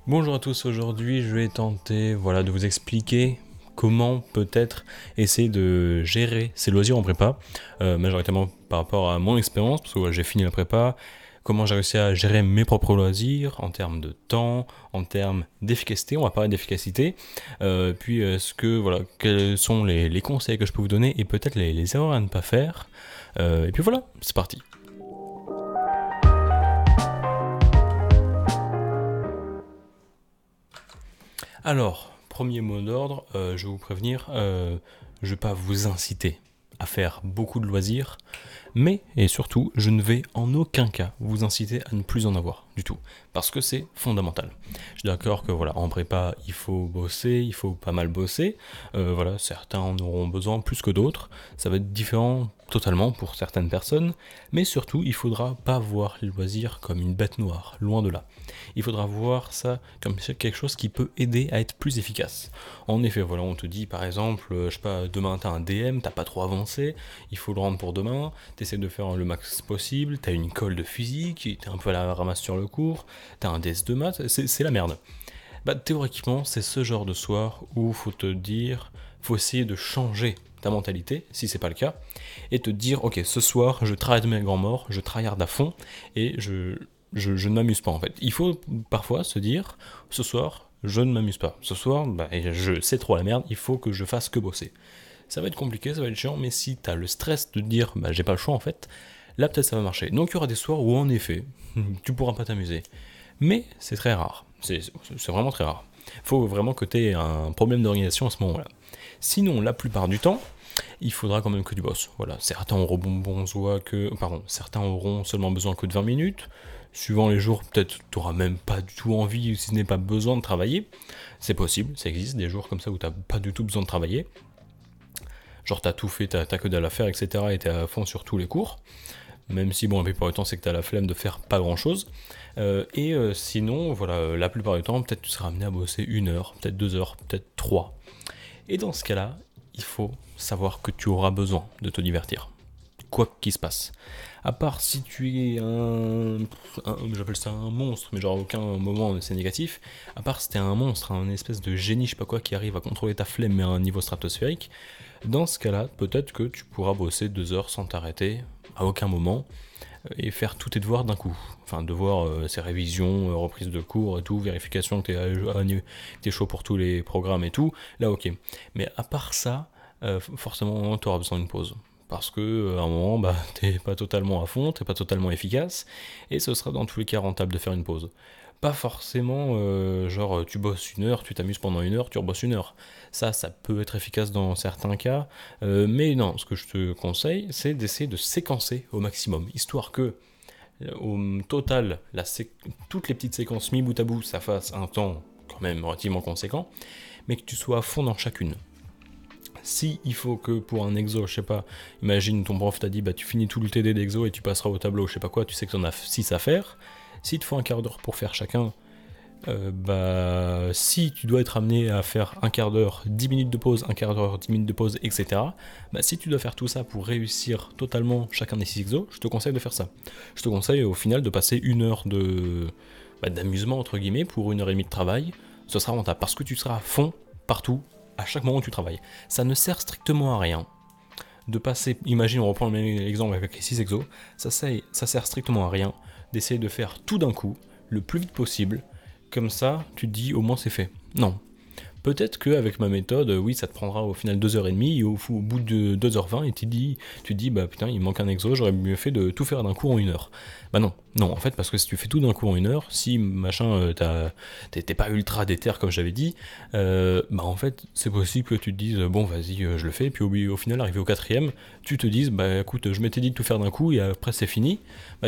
Bonjour à tous, aujourd'hui je vais tenter de vous expliquer comment peut-être essayer de gérer ses loisirs en prépa, majoritairement par rapport à mon expérience, parce que j'ai fini la prépa, comment j'ai réussi à gérer mes propres loisirs en termes de temps, en termes d'efficacité, on va parler d'efficacité, puis quels sont les conseils que je peux vous donner et peut-être les erreurs à ne pas faire, et puis voilà, c'est parti. Alors, premier mot d'ordre, je vais vous prévenir, je ne vais pas vous inciter à faire beaucoup de loisirs, mais, et surtout, je ne vais en aucun cas vous inciter à ne plus en avoir du tout, parce que c'est fondamental. Je suis d'accord que en prépa, il faut bosser, il faut pas mal bosser, certains en auront besoin plus que d'autres, ça va être différent totalement pour certaines personnes, mais surtout, il faudra pas voir les loisirs comme une bête noire, loin de là. Il faudra voir ça comme quelque chose qui peut aider à être plus efficace. En effet, on te dit par exemple, je sais pas, demain t'as un DM, t'as pas trop avancé, il faut le rendre pour demain, t'essaies de faire le max possible, t'as une colle de physique, t'es un peu à la ramasse sur le cours, t'as un DS de maths, c'est la merde. Bah théoriquement, c'est ce genre de soir où faut te dire, faut essayer de changer ta mentalité, si c'est pas le cas, et te dire, ok, ce soir, je travaille de mes grands morts, je tryhard à fond, et je ne m'amuse pas en fait. Il faut parfois se dire, ce soir, je ne m'amuse pas. Ce soir, c'est trop la merde, il faut que je fasse que bosser. Ça va être compliqué, ça va être chiant, mais si t'as le stress de te dire, j'ai pas le choix en fait, là peut-être ça va marcher. Donc il y aura des soirs où en effet, tu pourras pas t'amuser. Mais c'est très rare, c'est vraiment très rare. Faut vraiment que tu aies un problème d'organisation à ce moment-là. Sinon, la plupart du temps, il faudra quand même que tu bosses. Voilà, certains auront seulement besoin que de 20 minutes. Suivant les jours, peut-être tu n'auras même pas du tout envie, si ce n'est pas besoin de travailler. C'est possible, ça existe, des jours comme ça où tu n'as pas du tout besoin de travailler. Genre t'as tout fait, t'as que dalle à faire, etc. et t'es à fond sur tous les cours. Même si, la plupart du temps, c'est que t'as la flemme de faire pas grand-chose. Sinon, la plupart du temps, peut-être tu seras amené à bosser 1 heure, peut-être 2 heures, peut-être 3. Et dans ce cas-là, il faut savoir que tu auras besoin de te divertir. Quoi qu'il se passe. À part si tu es j'appelle ça un monstre, mais genre à aucun moment c'est négatif. À part si t'es un monstre, un espèce de génie, je sais pas quoi, qui arrive à contrôler ta flemme mais à un niveau stratosphérique, dans ce cas-là, peut-être que tu pourras bosser 2 heures sans t'arrêter, à aucun moment, et faire tous tes devoirs d'un coup. Enfin, devoirs, ses révisions, reprise de cours et tout, vérification que t'es chaud pour tous les programmes et tout, là ok. Mais à part ça, forcément, tu auras besoin d'une pause. Parce que à un moment, t'es pas totalement à fond, t'es pas totalement efficace, et ce sera dans tous les cas rentable de faire une pause. Pas forcément, tu bosses 1 heure, tu t'amuses pendant 1 heure, tu rebosses 1 heure. Ça peut être efficace dans certains cas, mais non, ce que je te conseille, c'est d'essayer de séquencer au maximum, histoire que, au total, toutes les petites séquences mis bout à bout, ça fasse un temps quand même relativement conséquent, mais que tu sois à fond dans chacune. Si il faut que pour un exo, je sais pas, imagine ton prof t'a dit tu finis tout le TD d'exo et tu passeras au tableau, je sais pas quoi, tu sais que t'en as 6 à faire. S'il te faut un quart d'heure pour faire chacun, si tu dois être amené à faire un quart d'heure, 10 minutes de pause, un quart d'heure, 10 minutes de pause, etc. Si tu dois faire tout ça pour réussir totalement chacun des 6 exos, je te conseille de faire ça. Je te conseille au final de passer 1 heure d'amusement entre guillemets pour 1 heure et demie de travail. Ce sera rentable parce que tu seras à fond partout à chaque moment où tu travailles. Ça ne sert strictement à rien de passer, imagine on reprend le même exemple avec les 6 exos, ça sert strictement à rien d'essayer de faire tout d'un coup, le plus vite possible, comme ça tu te dis au moins c'est fait. Non. Peut-être qu'avec ma méthode, oui, ça te prendra au final 2 heures et demie, et au bout de 2 heures 20, et tu te dis, putain, il me manque un exo, j'aurais mieux fait de tout faire d'un coup en 1 heure. Non, en fait, parce que si tu fais tout d'un coup en 1 heure, si t'es pas ultra déter comme j'avais dit, en fait, c'est possible que tu te dises, bon, vas-y, je le fais, et puis au final, arrivé au quatrième, tu te dises, écoute, je m'étais dit de tout faire d'un coup, et après c'est fini,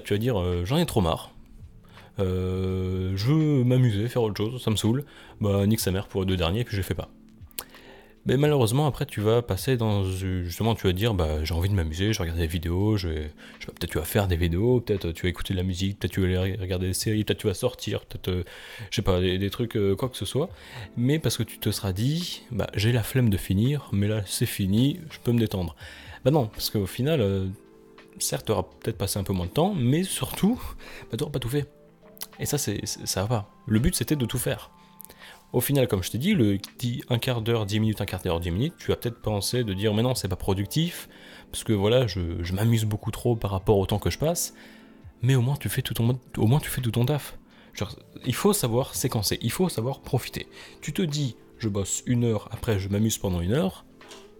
tu vas dire, j'en ai trop marre. Je veux m'amuser, faire autre chose, ça me saoule, nique sa mère pour les 2 derniers, et puis je les fais pas. Mais malheureusement, après, tu vas passer dans. Justement, tu vas dire, j'ai envie de m'amuser, je vais regarder des vidéos, peut-être tu vas faire des vidéos, peut-être tu vas écouter de la musique, peut-être tu vas aller regarder des séries, peut-être tu vas sortir, peut-être, je sais pas, des trucs, quoi que ce soit. Mais parce que tu te seras dit, j'ai la flemme de finir, mais là, c'est fini, je peux me détendre. Non, parce qu'au final, certes, tu auras peut-être passé un peu moins de temps, mais surtout, tu n'auras pas tout fait. Et ça, ça va pas. Le but, c'était de tout faire. Au final, comme je t'ai dit, un quart d'heure, 10 minutes, un quart d'heure, 10 minutes, tu vas peut-être penser de dire, mais non, c'est pas productif, parce que voilà, je m'amuse beaucoup trop par rapport au temps que je passe, mais au moins tu fais tout ton taf. Genre, il faut savoir séquencer, il faut savoir profiter. Tu te dis, je bosse 1 heure, après je m'amuse pendant 1 heure,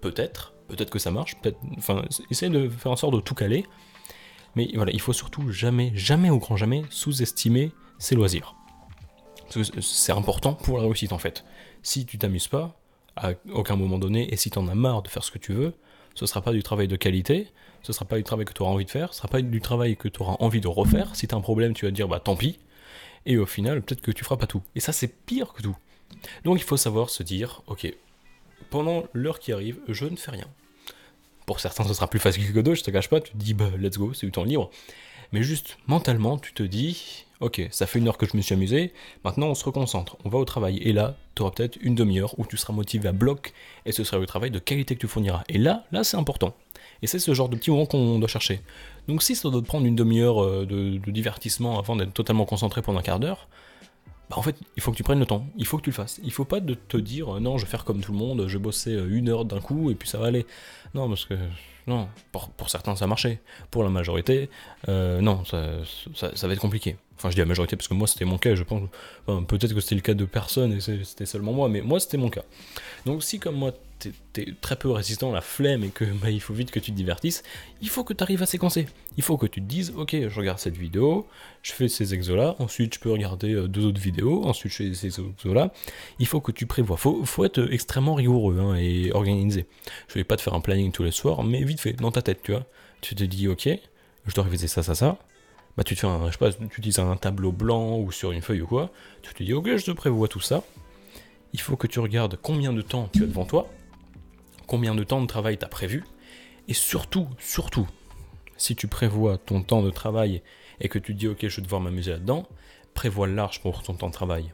peut-être que ça marche, enfin, essaye de faire en sorte de tout caler, mais voilà, il faut surtout jamais, jamais au grand jamais, sous-estimer ses loisirs. Parce que c'est important pour la réussite en fait. Si tu t'amuses pas, à aucun moment donné, et si t'en as marre de faire ce que tu veux, ce sera pas du travail de qualité, ce sera pas du travail que tu auras envie de faire, ce sera pas du travail que tu auras envie de refaire. Si t'as un problème, tu vas te dire bah tant pis, et au final, peut-être que tu feras pas tout. Et ça, c'est pire que tout. Donc il faut savoir se dire, ok, pendant l'heure qui arrive, je ne fais rien. Pour certains, ce sera plus facile que d'autres, je te cache pas, tu te dis bah let's go, c'est du temps libre. Mais juste mentalement, tu te dis, ok, ça fait 1 heure que je me suis amusé, maintenant on se reconcentre, on va au travail. Et là, tu auras peut-être une demi-heure où tu seras motivé à bloc, et ce sera le travail de qualité que tu fourniras. Et là c'est important. Et c'est ce genre de petit moment qu'on doit chercher. Donc si ça doit te prendre une demi-heure de divertissement avant d'être totalement concentré pendant un quart d'heure, bah en fait, il faut que tu prennes le temps, il faut que tu le fasses. Il faut pas de te dire, non, je vais faire comme tout le monde, je vais bosser 1 heure d'un coup, et puis ça va aller. Non, parce que, non, pour certains ça marchait. Pour la majorité, non, ça va être compliqué. Enfin, je dis la majorité parce que moi c'était mon cas, je pense, enfin, peut-être que c'était le cas de personne, et c'était seulement moi, mais moi c'était mon cas. Donc si comme moi, t'es très peu résistant à la flemme et que bah, il faut vite que tu te divertisses, il faut que tu arrives à séquencer. Il faut que tu te dises, ok, je regarde cette vidéo, je fais ces exos-là, ensuite je peux regarder 2 autres vidéos, ensuite je fais ces exos-là. Il faut que tu prévois. Faut être extrêmement rigoureux hein, et organisé. Je vais pas te faire un planning tous les soirs, mais vite fait, dans ta tête, tu vois. Tu te dis, ok, je dois réviser ça. Bah tu te fais je sais pas, tu utilises un tableau blanc ou sur une feuille ou quoi. Tu te dis, ok, je te prévois tout ça. Il faut que tu regardes combien de temps tu as devant toi, combien de temps de travail tu as prévu, et surtout, si tu prévois ton temps de travail et que tu te dis ok je vais devoir m'amuser là-dedans, prévois large pour ton temps de travail.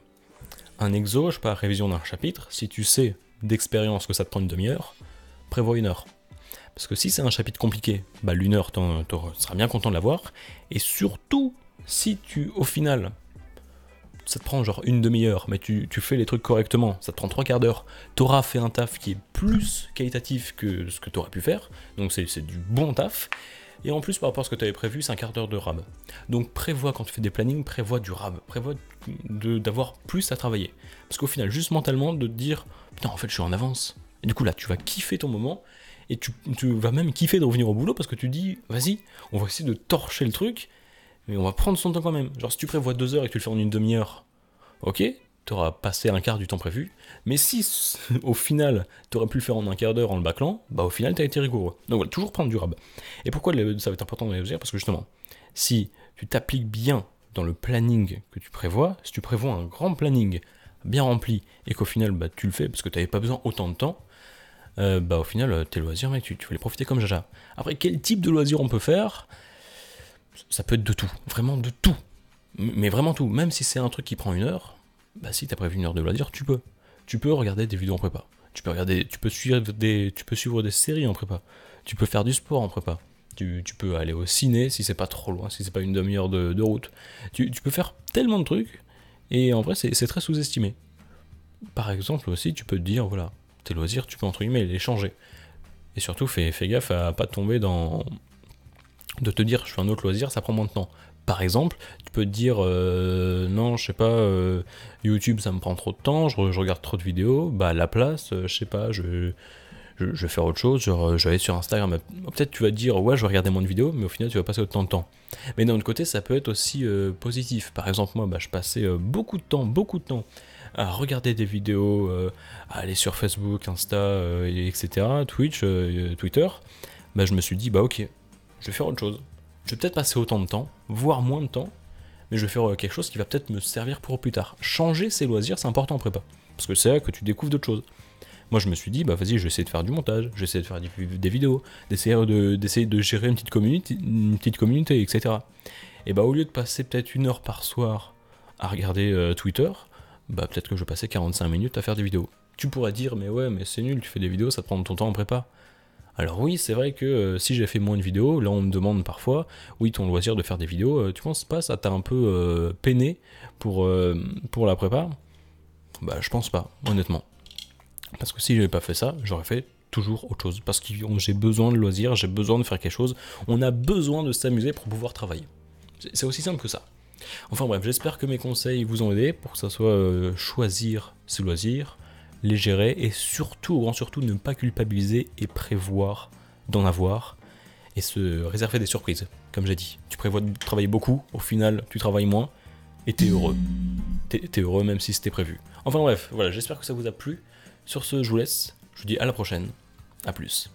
Un exo, je sais pas, révision d'un chapitre, si tu sais d'expérience que ça te prend une demi-heure, prévois 1 heure. Parce que si c'est un chapitre compliqué, bah l'1 heure, tu seras bien content de l'avoir, et surtout, si au final, ça te prend genre une demi-heure, mais tu fais les trucs correctement, ça te prend 3 quarts d'heure, t'auras fait un taf qui est plus qualitatif que ce que t'aurais pu faire, donc c'est du bon taf, et en plus par rapport à ce que tu avais prévu, c'est un quart d'heure de rab. Donc prévois quand tu fais des plannings, prévois du rab, prévois d'avoir plus à travailler. Parce qu'au final, juste mentalement, de te dire, putain en fait je suis en avance, et du coup là tu vas kiffer ton moment, et tu vas même kiffer de revenir au boulot, parce que tu dis, vas-y, on va essayer de torcher le truc, mais on va prendre son temps quand même. Genre si tu prévois 2 heures et que tu le fais en une demi-heure, ok, t'auras passé un quart du temps prévu, mais si au final t'aurais pu le faire en un quart d'heure en le bâclant, bah au final t'as été rigoureux. Donc voilà, toujours prendre du rab. Et pourquoi ça va être important de le dire? Parce que justement, si tu t'appliques bien dans le planning que tu prévois, si tu prévois un grand planning bien rempli et qu'au final bah, tu le fais parce que t'avais pas besoin autant de temps, bah au final tes loisirs mec, tu vas les profiter comme jaja. Après quel type de loisirs on peut faire? Ça peut être de tout, vraiment de tout. Mais vraiment tout, même si c'est un truc qui prend 1 heure, bah si t'as prévu 1 heure de loisir, tu peux. Tu peux regarder des vidéos en prépa. Tu peux suivre des séries en prépa. Tu peux faire du sport en prépa. Tu peux aller au ciné si c'est pas trop loin, si c'est pas une demi-heure de route. Tu peux faire tellement de trucs, et en vrai c'est très sous-estimé. Par exemple aussi, tu peux te dire, voilà, tes loisirs, tu peux entre guillemets les changer. Et surtout, fais gaffe à pas tomber dans... de te dire, je fais un autre loisir, ça prend moins de temps. Par exemple, tu peux te dire, non, je sais pas, YouTube ça me prend trop de temps, je regarde trop de vidéos, bah à la place, je sais pas, je vais faire autre chose, genre je vais aller sur Instagram. Peut-être tu vas te dire, ouais, je vais regarder moins de vidéos, mais au final tu vas passer autant de temps. Mais d'un autre côté, ça peut être aussi positif. Par exemple, moi, bah, je passais beaucoup de temps à regarder des vidéos, à aller sur Facebook, Insta, etc., Twitch, Twitter. Bah, je me suis dit, bah ok, je vais faire autre chose. Je vais peut-être passer autant de temps, voire moins de temps, mais je vais faire quelque chose qui va peut-être me servir pour plus tard. Changer ses loisirs, c'est important en prépa, parce que c'est là que tu découvres d'autres choses. Moi je me suis dit, bah vas-y, je vais essayer de faire du montage, je vais essayer de faire des vidéos, d'essayer de gérer une petite communauté, etc. Et bah au lieu de passer peut-être 1 heure par soir à regarder Twitter, bah peut-être que je vais passer 45 minutes à faire des vidéos. Tu pourrais dire, mais ouais, mais c'est nul, tu fais des vidéos, ça te prend ton temps en prépa. Alors oui, c'est vrai que si j'ai fait moins de vidéos, là on me demande parfois, oui, ton loisir de faire des vidéos, tu penses pas ça t'a un peu peiné pour la prépa? Bah je pense pas, honnêtement. Parce que si j'avais pas fait ça, j'aurais fait toujours autre chose. Parce que j'ai besoin de loisirs, j'ai besoin de faire quelque chose, on a besoin de s'amuser pour pouvoir travailler. C'est aussi simple que ça. Enfin bref, j'espère que mes conseils vous ont aidé pour que ça soit choisir ses loisirs, les gérer et surtout, grand surtout, ne pas culpabiliser et prévoir d'en avoir et se réserver des surprises. Comme j'ai dit, tu prévois de travailler beaucoup, au final tu travailles moins et t'es heureux. T'es heureux même si c'était prévu. Enfin bref, voilà, j'espère que ça vous a plu. Sur ce, je vous laisse, je vous dis à la prochaine, à plus.